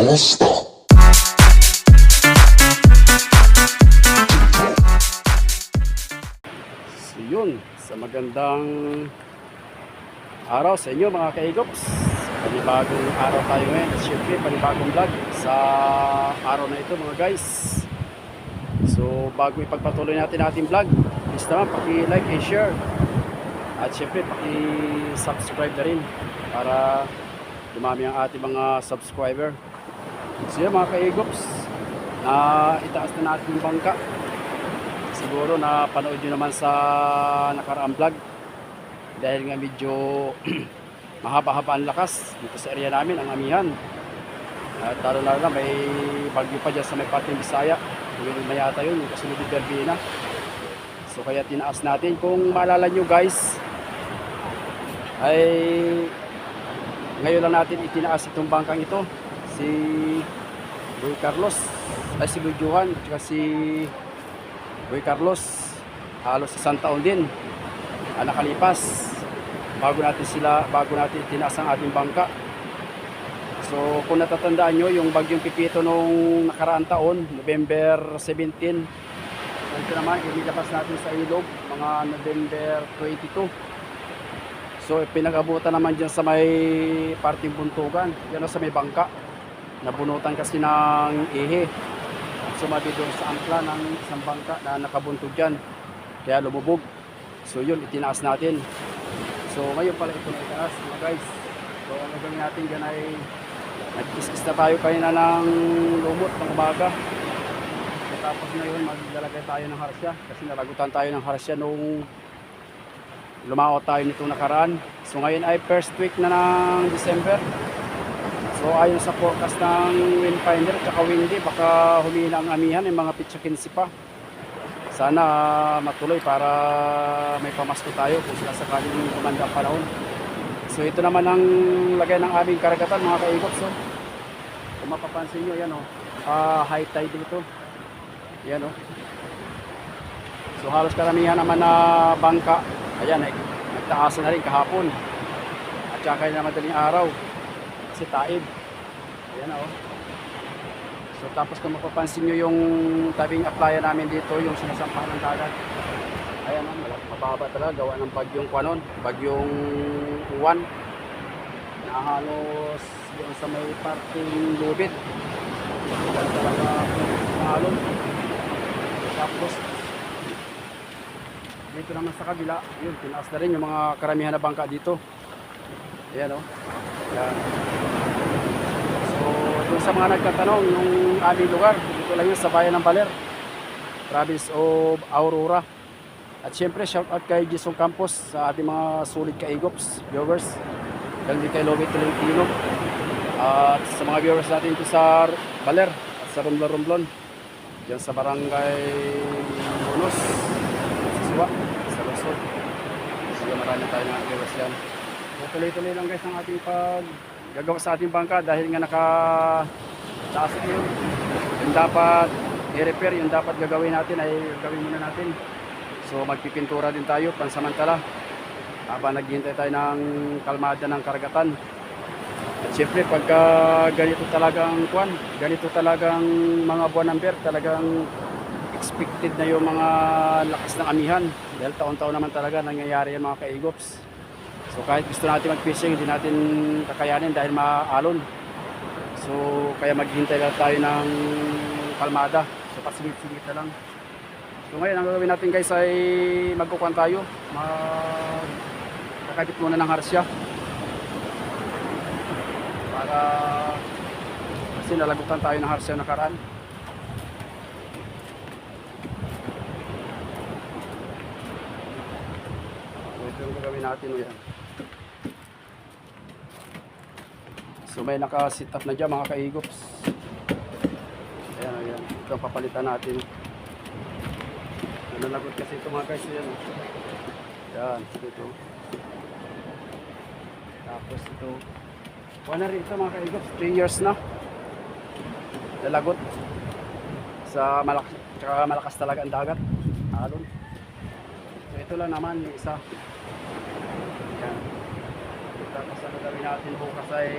All-Star. So yun, sa magandang araw sa inyo mga kaigops. Panibagong araw tayo ngayon. At syempre panibagong vlog sa araw na ito mga guys. So bago ipagpatuloy natin ating vlog, please naman paki-like and share. At syempre paki-subscribe na rin para dumami ang ating mga subscriber. So yun mga kaigops, na itaas na natin yung bangka. Siguro na panood nyo naman sa nakaraang vlog dahil nga medyo mahaba-haba ang lakas dito sa area namin, ang amihan. At lalo na may bagyo pa dyan sa may pating Bisaya. Ngayon na yata yun, yung kasunod ng Berbina. So kaya tinaas natin. Kung maalala nyo guys, ay ngayon lang natin itinaas itong bangkang ito. Si Boy Carlos, ay si Boy Johan, at si Boy Carlos, halos isang taon din nakalipas bago natin itinaas ang ating bangka. So kung natatandaan nyo, yung bagyong Pipito nung nakaraang taon, November 17, ito naman, inilabas natin sa ilog, mga November 22. So pinag-abutan naman dyan sa may parting buntugan, yan sa may bangka. Nabunutan kasi ng ihe. Sumabi doon sa angkla ng isang bangka na nakabuntog dyan. Kaya lumubog. So yun, itinaas natin. So ngayon pala ito na itaas mga guys. So ang gagawin natin dyan ay nag-kiskis na tayo kanina ng lumot ng umaga. Tapos ngayon maglalagay tayo ng harsya. Kasi nalagutan tayo ng harsya nung lumaot tayo nitong nakaraan. So ngayon ay first week na ng December. So ayon sa forecast ng Windfinder at saka Windy, baka humina ang amihan, yung mga pitsa 15 pa. Sana matuloy para may pamasko tayo kung sakaling kumanda ang panahon. So ito naman ang lagay ng aming karagatan mga kaigops. So, kung mapapansin nyo, yan high tide dito. Yan So halos karamihan naman na bangka, ayan, nagtaasan na rin kahapon. At saka na madaling araw. Si taib. Ayan So tapos kung mapapansin nyo yung tabing applyan namin dito, yung sinasampahan ng dagat. Ayan mababa talaga, gawa ng bagyong kwanon, bagyong uwan. Nahalos yung sa may parting lubid. Talaga nahalon. Tapos dito naman sa kabila, yun, tinaas na rin yung mga karamihan na bangka dito. Ayan Yan. So, dun sa mga nagtatanong, yung aming lugar, dito lang yun sa bayan ng Baler, province of Aurora. At syempre, shout out kay Jason Campos sa ating mga sulit kaigops, viewers. Dahil din kay Lobby Tolentino. At sa mga viewers natin dito sa Baler, at sa Romblon, dyan sa barangay Bonus, sa Suwa, sa Luzon. So, marami tayo mga viewers yan. Tuloy-tuloy lang guys ang ating paggagawa sa ating bangka dahil nga nakataas yun. Yung dapat i-repair, yung dapat gagawin natin ay gawin muna natin. So magpipintura din tayo pansamantala habang naghihintay tayo ng kalmada ng karagatan. At syempre pagka ganito talagang mga buwan ng bear, talagang expected na yung mga lakas ng amihan dahil taon-taon naman talaga nangyayari yan mga kaigops. So kahit gusto natin mag-fishing, hindi natin kakayanin dahil maalon. So kaya maghintay lang tayo ng kalmada. So pasigit-sigit na lang. So ngayon ang gagawin natin guys ay magkukuhan tayo. Kakabit muna ng harsya. Para kasi nalagutan tayo ng harsya nakaraan. So ito yung gagawin natin. Yan. So may naka-sit up na dyan mga kaigops. Ayan, ayan. Ito ang papalitan natin. Nalagot kasi ito mga guys. Ayan. Yan, ito. Tapos ito. Wala rin ito mga kaigops. 3 years na. Nalagot. Sa malakas talaga ang dagat. Alon. So ito lang naman yung isa. Yan. Tapos ano gawin natin bukas ay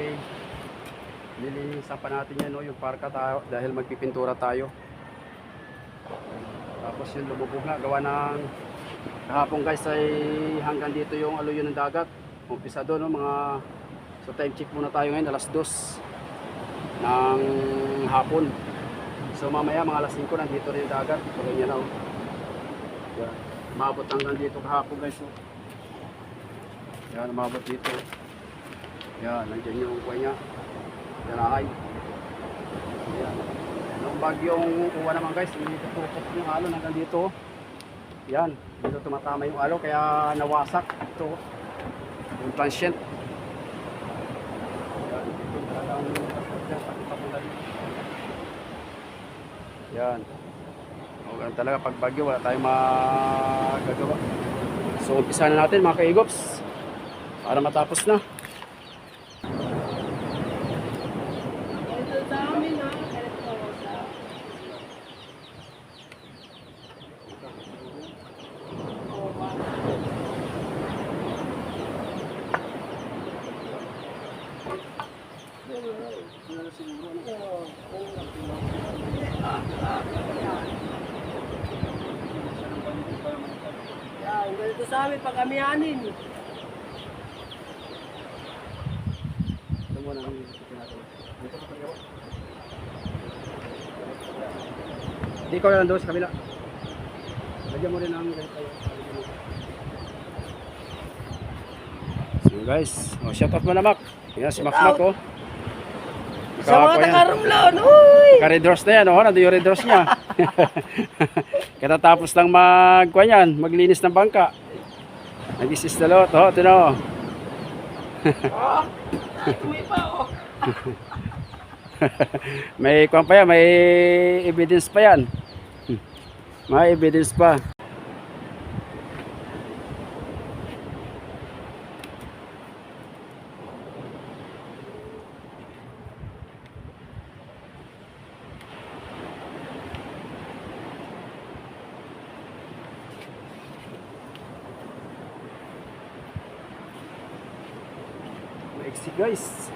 nilinisan pa natin yan, no? Yung parka tayo dahil magpipintura tayo. Tapos yung lumubog nga gawa ng kahapon guys ay hanggang dito yung aluyon ng dagat. Umpisa doon, no? So time check muna tayo ngayon alas 2 ng hapon. So mamaya mga alas 5 nandito rin yung dagat. So ganyan na, yan. Umabot hanggang dito kahapon guys, no? Yan, umabot dito. Yan, nandiyan yung kuha niya. Darahay. Yan. Nung bagyong uwa naman guys, hindi tutukot yung alon hanggang dito. Yan, dito tumatama yung alon kaya nawasak ito. Yung transient. Yan, dito talagang papunta dito. Yan. O, ganun talaga pag bagyo wala tayong magagawa. So umpisa na natin mga kaigops para matapos na. Yan, ganito sa amin pag amihanin. Ito muna ang isipin natin. Dito ka pag Hindi ko lang doon sa kabila. Lagyan mo rin ang ganito. So guys, shout out mo na Mac. Yan si Mac oh. Sa mga takarumlon, uy! Ka-redrose na yan, oh. Nandun yung redrose niya. Katatapos lang maglinis ng bangka. Nag-isis na lot, oh. Ito na, oh. May pa, oh. May kwan pa yan, may evidence pa yan. May evidence pa. Maiksi guys.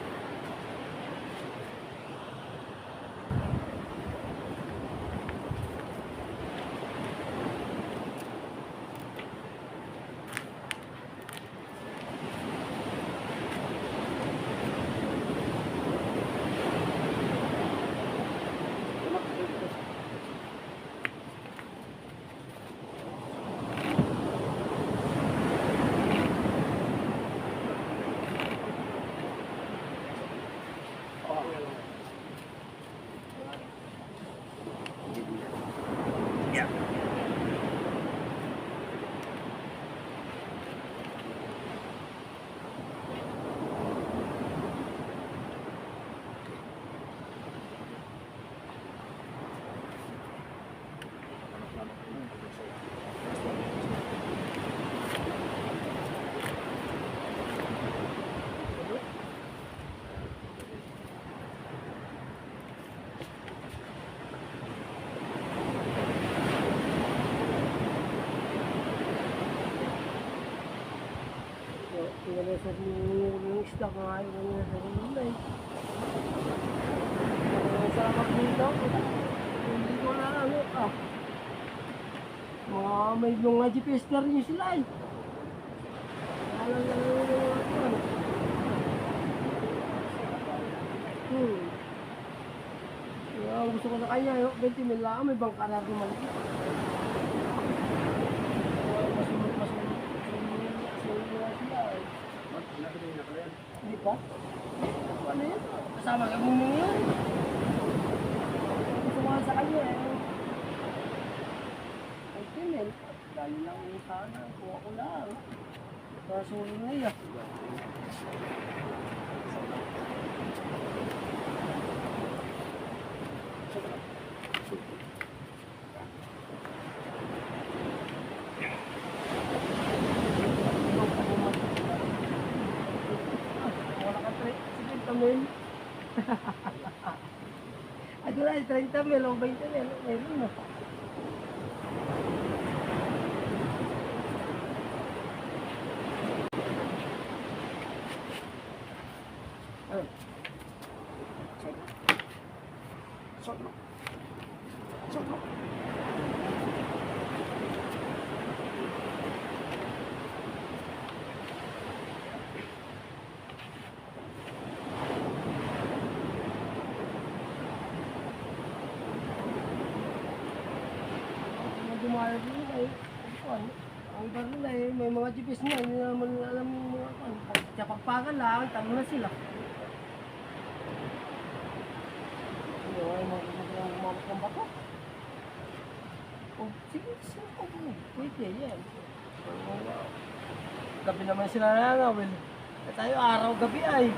Wala sa yung isda ko ay wala sa kulay. Sarap nito. Hindi ko na ano ah. May mga GPS na rin sila eh. Alam na ano. Gusto ko sa kanya, 20 mil lang, may bangka na rin maliit. Hindi pa? Ano yun? Kasama ka muna yun. Gusto ko sa kanya eh. Ay, Timel. Dali lang yung sana. Kuha ko lang. Para sulo na yun. Wala ka 30 mil. Ay, wala, 30 mil o 20 mil. Meron na. Ayun. Shot mo. Shot mo. Dumayag nila eh. Ang iba nila eh, may mga GPS na, hindi naman alam yung mga kan. Sa pagpagan lang, talo na sila. Ay, mga ng bato. Oh, sige, pwede yan. Gabi naman sila nangawil. Tayo araw-gabi ay.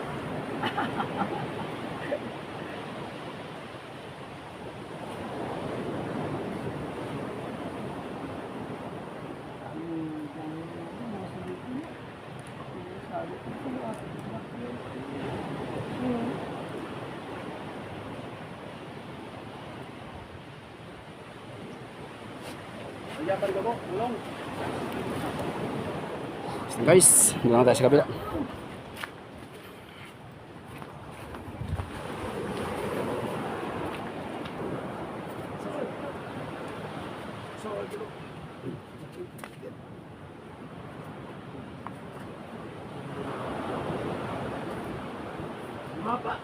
Ayan, balik ako. Ulong. So guys, doon na tayo sa kabila. Mapa.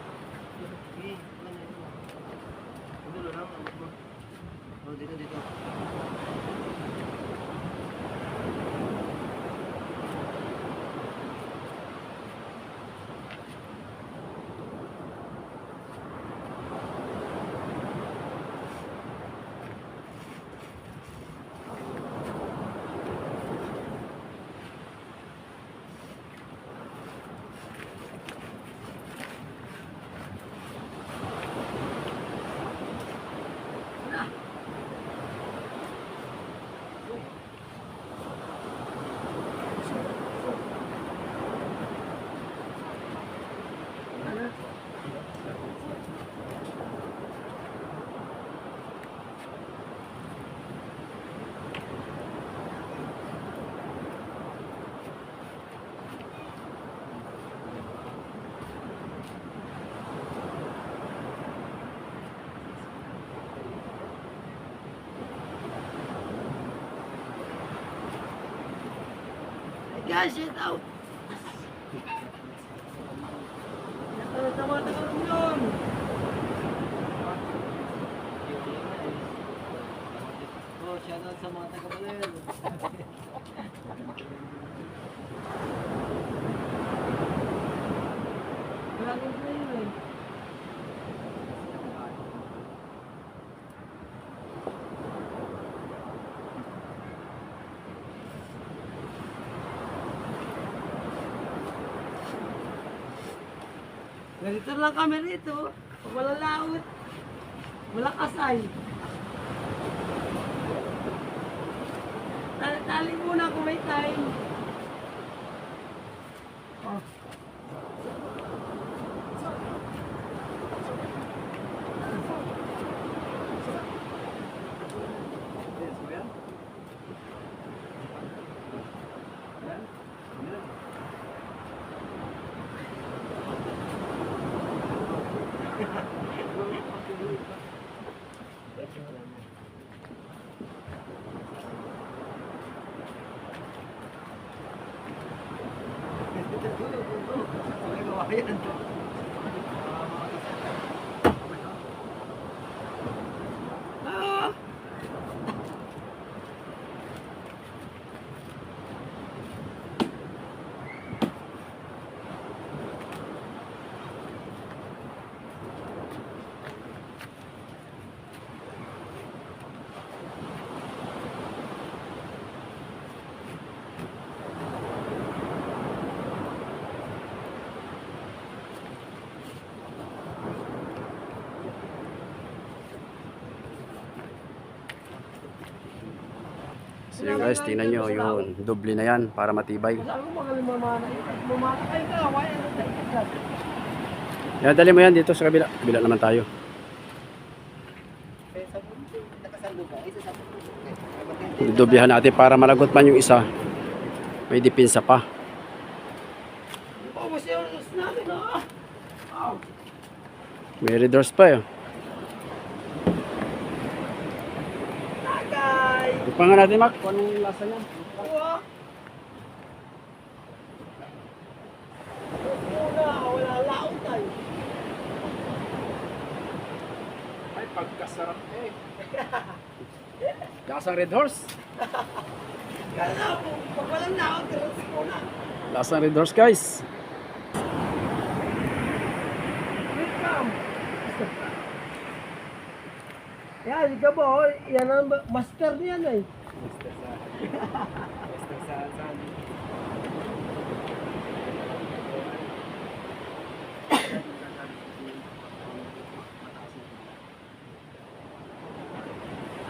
Dito. Guys, shit out. Tama-tama yun. Oh, shoutout sa mga taga-Baler. Wala kang player eh. Ganito lang kami rito. Pag walang laot, walang kasay. Tali muna kung may time. Oh. Ah! So yun guys, tingnan nyo yun. Doble na yan para matibay. Sabi ko magaling mamana. Mamana kayo ka. Why ano tayo? Yan, dali mo yan dito sa kabila. Kabila naman tayo. Dudoblehan natin para malagot man yung isa. May dipinsa pa. Oh, mas yung natin na. Wow. May red doors pa yun. Tagay. Ipang nga natin, Mac. Kung anong lasa niyan. Wow. Una, wala laot tayo. Ay, pagkasarap eh. Lasang red horse. Kala mo, pag walang laot, tiras ko na. Lasang red horse, guys. Welcome. Yan, ikaw po, yan ang master niyan eh.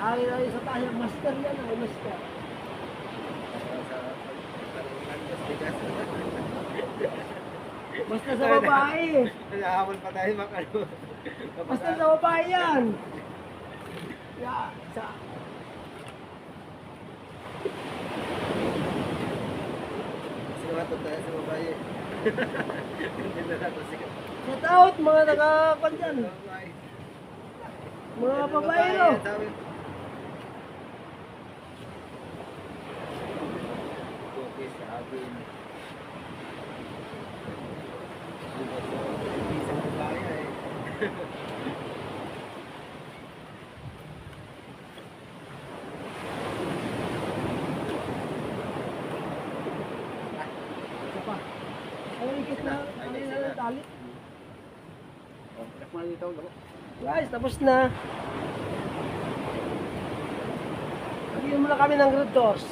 Ay, sa tayo, master yan ay master. Basta sa babae. Nahamon pa tayo makano. Basta sa babae yan. Ya, sa... Sinuhatod tayo sa babae. Hindi na nato sikat. Shout out mga nakakuan dyan. Mga babae no. Okay, sa akin. Isa pa. Ay, ikit na. Ano na ng tali. Guys, tapos na. Lagyan muna kami ng red doors.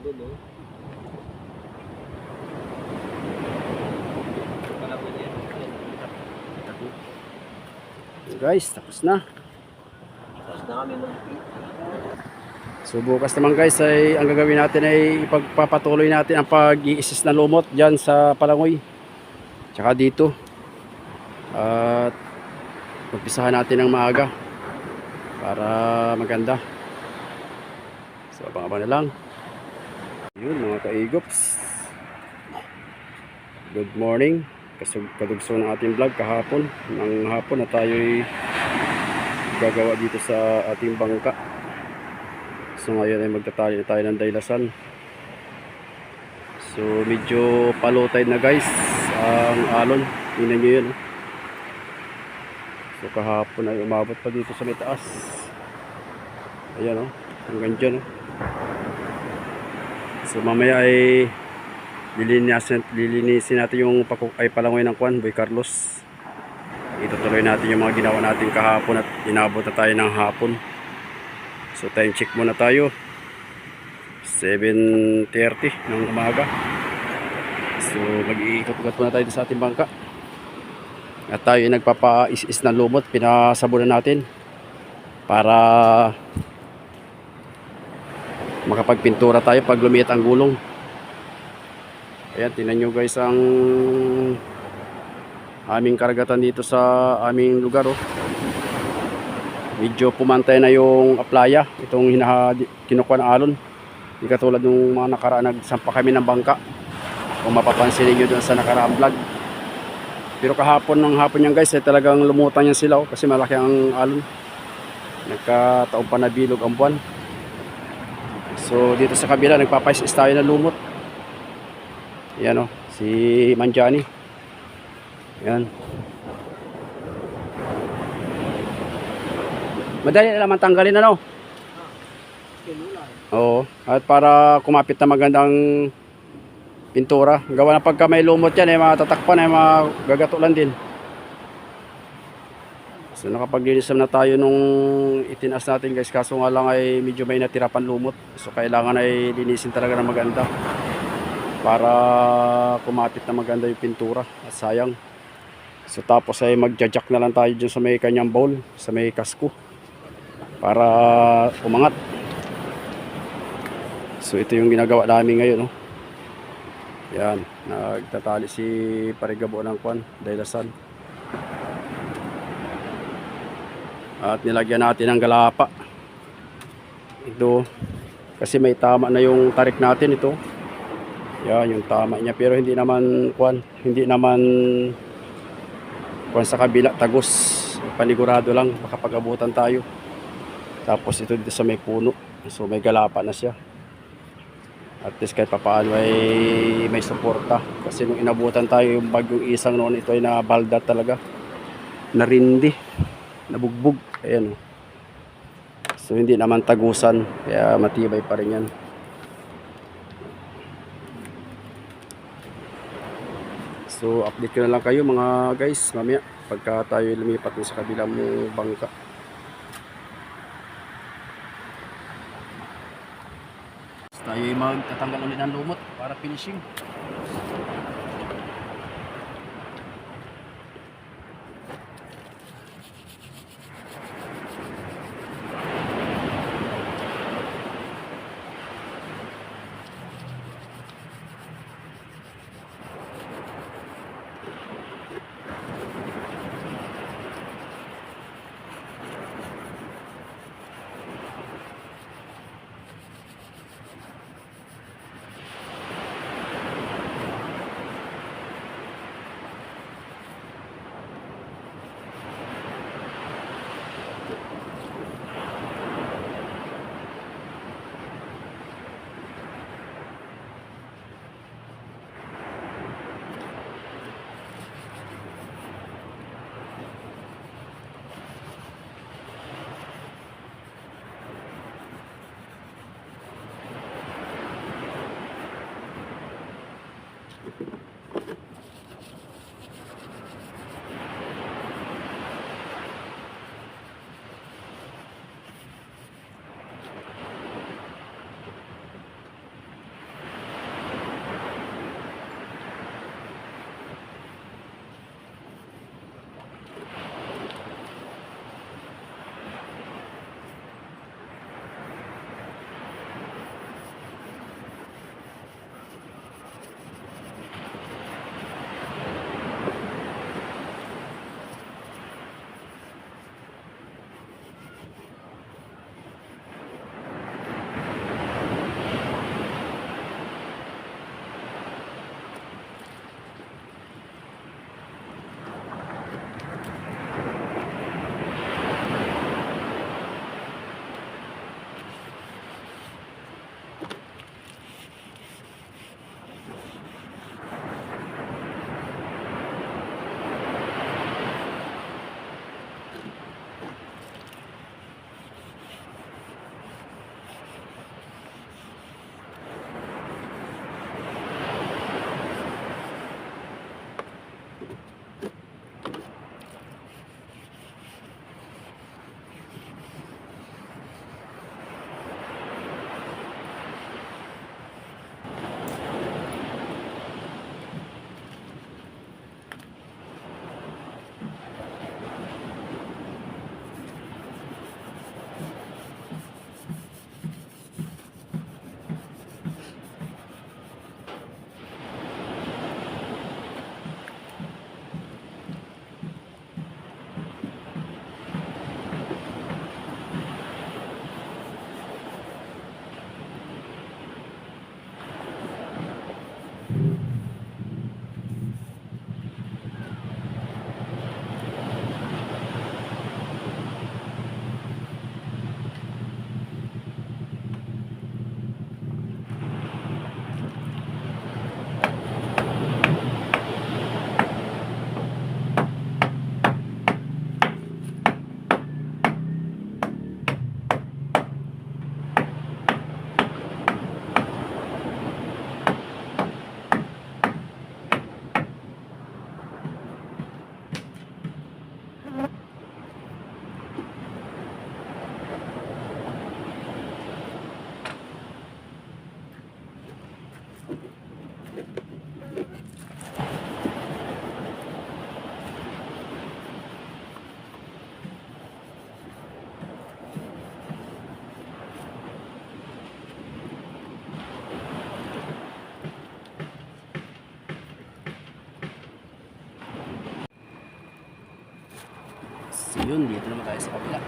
dulo. Guys, tapos na. Tapos na kami mag-eat. So bukas naman guys ay ang gagawin natin ay ipagpapatuloy natin ang pag-iisis na lumot dyan sa Palangoy. Tsaka dito. At magpisahan natin ng maaga para maganda. So abang-abang na lang. Yun mga kaigops. Good morning. Kadugso ng ating vlog kahapon. Ng hapon na tayo'y gagawa dito sa ating bangka. So ngayon ay magtatali na tayo ng daylasan. So medyo palutay na guys ang alon. Tingnan nyo yun. So kahapon ay umabot pa dito sa may taas. Ayan o. Hanggang dyan o. So mamaya ay lilinisin natin yung Palangoy ng Kwan, Boy Carlos. Itutuloy natin yung mga ginawa natin kahapon at inabot na tayo ng hapon. So time check muna tayo. 7:30 ng umaga. So mag-iikot-ikot muna tayo sa ating bangka. At tayo ay nagpapa-is-is ng lumot. Pinasabunan natin para makapagpintura tayo pag lumiit ang gulong. Ayan, tingnan nyo guys ang aming karagatan dito sa aming lugar oh. Medyo pumantay na yung aplaya, itong kinukuha ng alon. Hindi katulad nung mga nakaraan nagsampa kami ng bangka. Kung mapapansin niyo doon sa nakaraang vlog. Pero kahapon ng hapon yan guys, ay talagang lumutan yan sila oh, kasi malaki ang alon. Nagkataon pa na bilog ang buwan. So dito sa kabila nagpapais tayo ng lumot. Yan oh, si Manjani. Yan. Madali naman tanggalin ano. Oo, at para kumapit na magandang pintura. Gawa na pagka may lumot yan, matatakpan, magagatulan din. So nakapaglinis na tayo nung itinas natin guys. Kaso nga lang ay medyo may natira pang lumot. So kailangan ay linisin talaga na maganda. Para kumapit na maganda yung pintura. At sayang. So tapos ay magja-jack na lang tayo dyan sa may kanyang bowl. Sa may kasko. Para umangat. So ito yung ginagawa namin ngayon, no? Yan, nagtatali si Parigabo ng kwan, dailasan. At nilagyan natin ng galapa. Ito, kasi may tama na yung tarik natin ito. Yan, yung tama niya, pero hindi naman kwan, sa kabila, tagos. Panigurado lang, makapag-abutan tayo. Tapos ito dito sa may puno, so may galapa na siya. At least kahit papaano ay may suporta. Kasi nung inabutan tayo yung bagyong isang noon, ito ay nabalda talaga. Narindi. Nabugbog. Ayan. So hindi naman tagusan. Kaya matibay pa rin yan. So update ko na lang kayo mga guys. Mamaya pagka tayo lumipat sa kabilang bangka. Tayo ay magtatanggal ulit ng lumot para finishing. So yun, dito naman tayo sa kabila.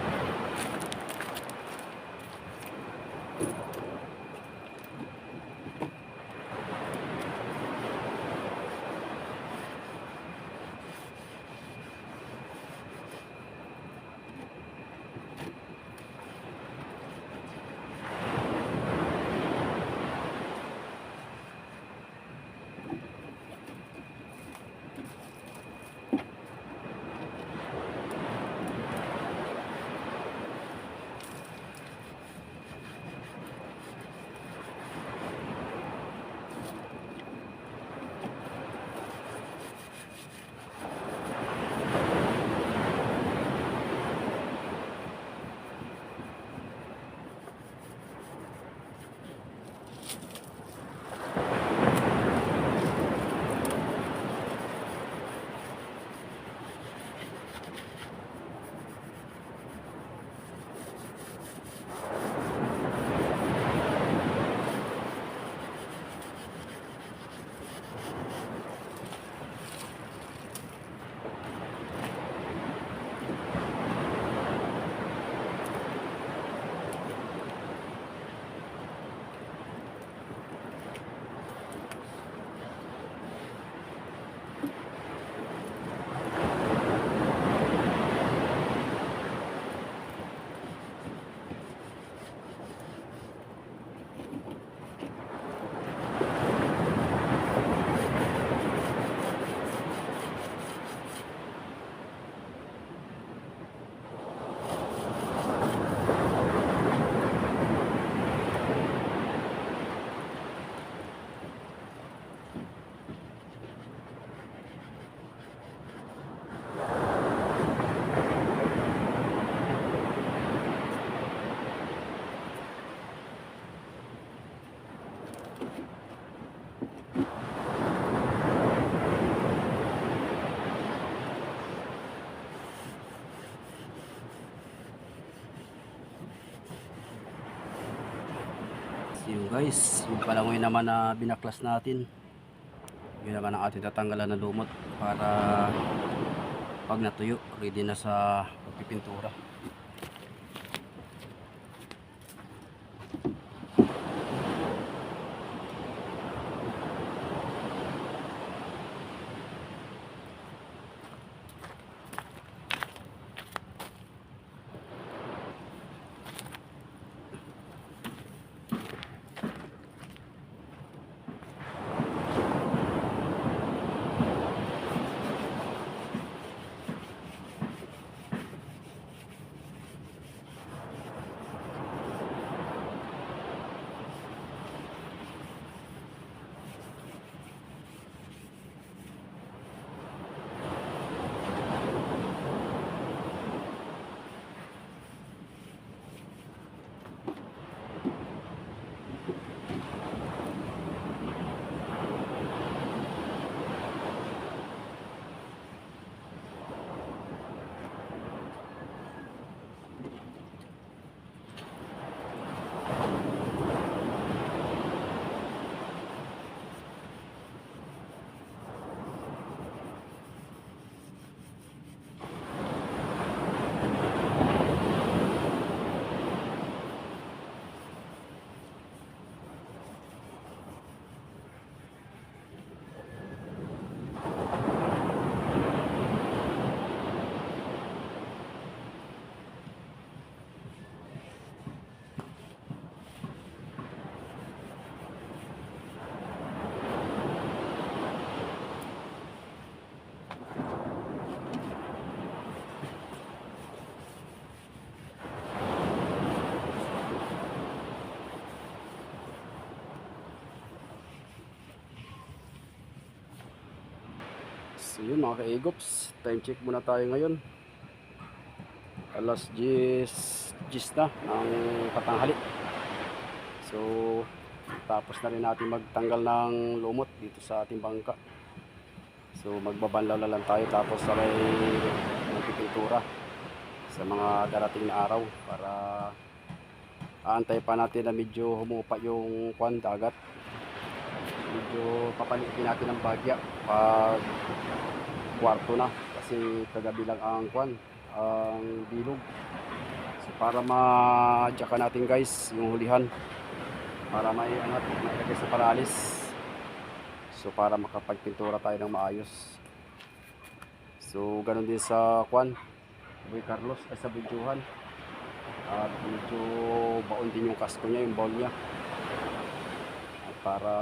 Yun guys, yung palangoy naman na binaklas natin. Yun naman ang ating tatanggalan ng lumot para pag natuyo, ready na sa pagpipintura. So yun mga ka-egops, time check muna tayo ngayon. Alas 10 na ng patanghali. So tapos na rin natin magtanggal ng lumot dito sa ating bangka. So magbabanlaw na lang tayo tapos sabay magpipintura sa mga darating na araw para aantay pa natin na medyo humupa yung dagat. Medyo papalitin natin ng bagya pag kwarto na kasi kagabi lang ang ang bilog. So para ma-jacka natin guys yung hulihan para may angat, mailagay sa paralis. So para makapagpintura tayo ng maayos. So ganun din sa Juan Boy Carlos ay sa videohan. At medyo baon din yung kasko niya, yung ball niya. At para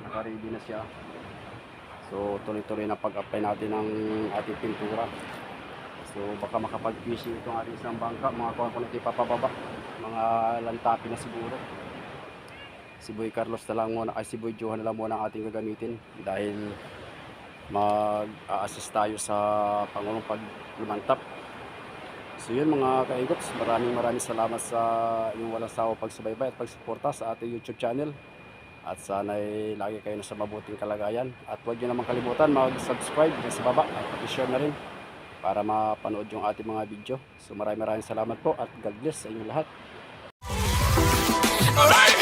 naka-ready na siya. So tuloy-tuloy na pag-apply natin ng ating pintura. So baka makapag-fishing itong ating isang bangka. Mga kuha ko na ito ipapababa. Mga lantapi na siguro. Si Boy Carlos na lang muna, ay si Boy Johan na lang muna ang ating gagamitin. Dahil mag-a-assist tayo sa Pangulong paglumantap. So yun mga kaingots, maraming salamat sa inyong walang sawa pagsubaybay at pagsuporta sa ating YouTube channel. At sana'y lagi kayo nasa mabuting kalagayan. At huwag nyo naman kalimutan mag-subscribe sa baba at i-share na rin para mapanood yung ating mga video. So maraming salamat po at God bless sa inyong lahat. Alright.